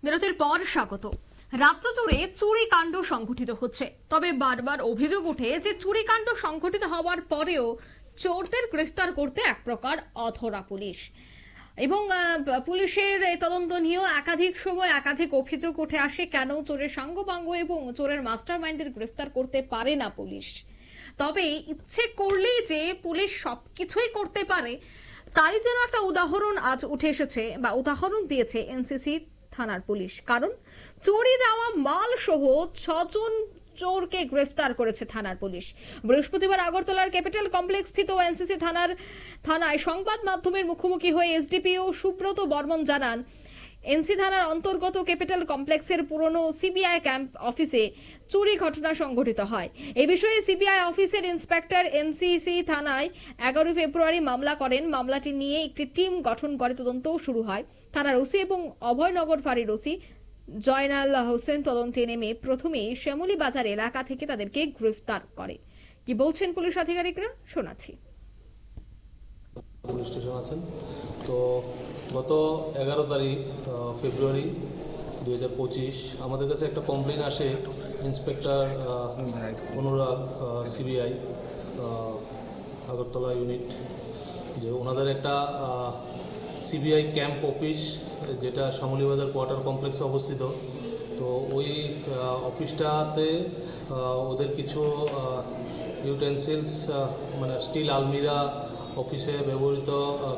বিরতির পর স্বাগত। রাজ্য জুড়ে চুরিকাণ্ড সংঘটিত হচ্ছে, তবে বারবার অভিযোগ ওঠে যে চুরিকাণ্ড সংঘটিত হওয়ার পরেও চোরদের গ্রেফতার করতে এক প্রকার অধরা পুলিশ। এবং পুলিশের এই তদন্ত নিয়েও একাধিক সময় একাধিক অভিযোগ উঠে আসে, কেন চোরের সাঙ্গপাঙ্গ এবং চোরের মাস্টারমাইন্ডের গ্রেফতার করতে পারে না পুলিশ। তবে ইচ্ছে করলেই যে পুলিশ সবকিছুই করতে পারে, তাই যেন একটা উদাহরণ আজ উঠে এসেছে বা উদাহরণ দিয়েছে এনসিসি থানার পুলিশ। কারণ চুরি যাওয়া মাল সহ 6 জন চোরকে গ্রেফতার করেছে থানার পুলিশ। বৃহস্পতিবার আগরতলার ক্যাপিটাল কমপ্লেক্স স্থিত এনসিসি থানায় সংবাদ মাধ্যমের মুখোমুখি হয়ে এসডিপিও সুব্রত বর্মন জানান, এনসি থানার অন্তর্গত ক্যাপিটাল কমপ্লেক্সের পুরনো সিবিআই ক্যাম্প অফিসে চুরি ঘটনা সংঘটিত হয়। এই বিষয়ে সিবিআই অফিসের ইন্সপেক্টর এনসিসি থানায় 11 ফেব্রুয়ারি মামলা করেন। মামলাটি নিয়ে একটি টিম গঠন করে তদন্তও শুরু হয়। থানার ওসি এবং অভয়নগর ফাঁড়ির ওসি জয়নাল হোসেন তদন্তে নেমে প্রথমেই শ্যামলী বাজার এলাকা থেকে তাদেরকে গ্রেফতার করে। কি বলছেন পুলিশ আধিকারিকরা, শোনাচ্ছি। পুলিশ স্টেশন আছেন তো গত 11 তারিখ ফেব্রুয়ারি 2025 আমাদের কাছে একটা কমপ্লেন আসে ইন্সপেক্টর অনুরাগ সিবিআই আগরতলা ইউনিট, যে ওনাদের একটা সিবিআই ক্যাম্প অফিস যেটা শ্যামলীবাজার কোয়ার্টার কমপ্লেক্সে অবস্থিত। তো ওই অফিসটাতে ওদের কিছু ইউটেন্সিলস মানে স্টিল আলমিরা, অফিসে ব্যবহৃত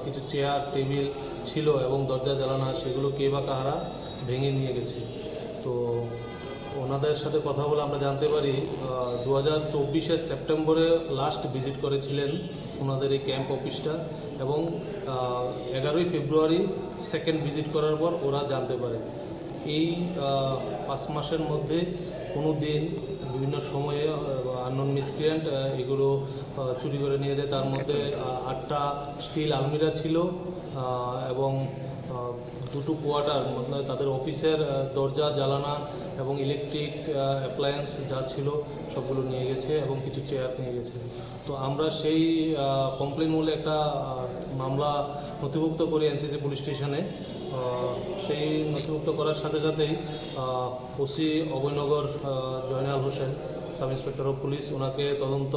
কিছু চেয়ার টেবিল ছিল এবং দরজা জানালা সেগুলো কে বা কাহারা ভেঙে নিয়ে গেছে। তো ওনাদের সাথে কথা বলে আমরা জানতে পারি 2024 সেপ্টেম্বরে লাস্ট ভিজিট করেছিলেন ওনাদের এই ক্যাম্প অফিসটা, এবং 11 ফেব্রুয়ারি সেকেন্ড ভিজিট করার পর ওরা জানতে পারে এই 5 মাসের মধ্যে কোনো দিন বিভিন্ন সময়ে আননোন মিসক্রিয়েন্ট এগুলো চুরি করে নিয়ে যায়। তার মধ্যে 8টা স্টিল আলমিরা ছিল এবং 2টো কোয়ার্টার মানে তাদের অফিসের দরজা জানালা এবং ইলেকট্রিক অ্যাপ্লায়েন্স যা ছিল সবগুলো নিয়ে গেছে এবং কিছু চেয়ার নিয়ে গেছে। তো আমরা সেই কমপ্লেন মূলে একটা মামলা নথিভুক্ত করি এনসিসি পুলিশ স্টেশনে। সেই নথিভুক্ত করার সাথে সাথেই OC Abhaynagar Joynal Hossain sub inspector of police ওনাকে তদন্ত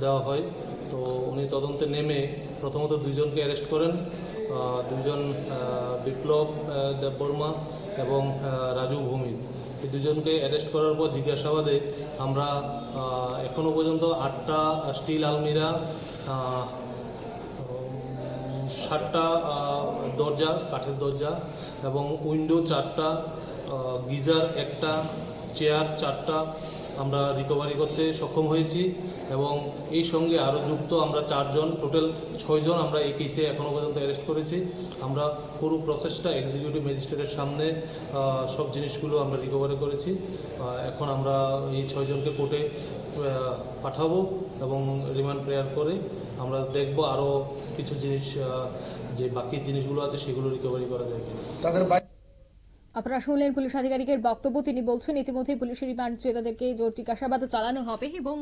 দেওয়া হয়। তো উনি তদন্তে নেমে প্রথমত 2 জনকে অ্যারেস্ট করেন, 2 জন বিপ্লব দেববর্মা এবং রাজু ভৌমিক। এই 2 জনকে অ্যারেস্ট করার পর জিজ্ঞাসাবাদে আমরা এখনো পর্যন্ত 8টা স্টিল আলমিরা, 7টা দরজা কাঠের দরজা এবং উইন্ডো 4টা, গিজার 1টা, চেয়ার 4টা আমরা রিকভারি করতে সক্ষম হয়েছি। এবং এই সঙ্গে আরও যুক্ত আমরা 4 জন, টোটাল 6 জন আমরা এই কেসে এখনও পর্যন্ত অ্যারেস্ট করেছি। আমরা পুরো প্রসেসটা এক্সিকিউটিভ ম্যাজিস্ট্রেটের সামনে সব জিনিসগুলো আমরা রিকভারি করেছি। এখন আমরা এই 6 জনকে কোর্টে পাঠাবো এবং রিমান্ড প্রেয়ার করে আমরা দেখব আরও কিছু জিনিস, যে বাকি জিনিসগুলো আছে সেগুলো রিকভারি করা যায়। আপনারা শুনলেন পুলিশ আধিকারিকের বক্তব্য। তিনি বলছেন ইতিমধ্যে পুলিশের রিমান্ড চেয়ে তাদেরকে জিজ্ঞাসাবাদ চালানো হবে এবং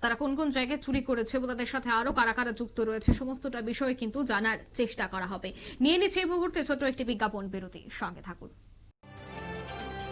তারা কোন কোন জায়গায় চুরি করেছে এবং তাদের সাথে আরো কারা কারা যুক্ত রয়েছে সমস্তটা বিষয় কিন্তু জানার চেষ্টা করা হবে। নিয়ে নিচ্ছে এই মুহূর্তে ছোট্ট একটি বিজ্ঞাপন বিরতি, সঙ্গে থাকুন।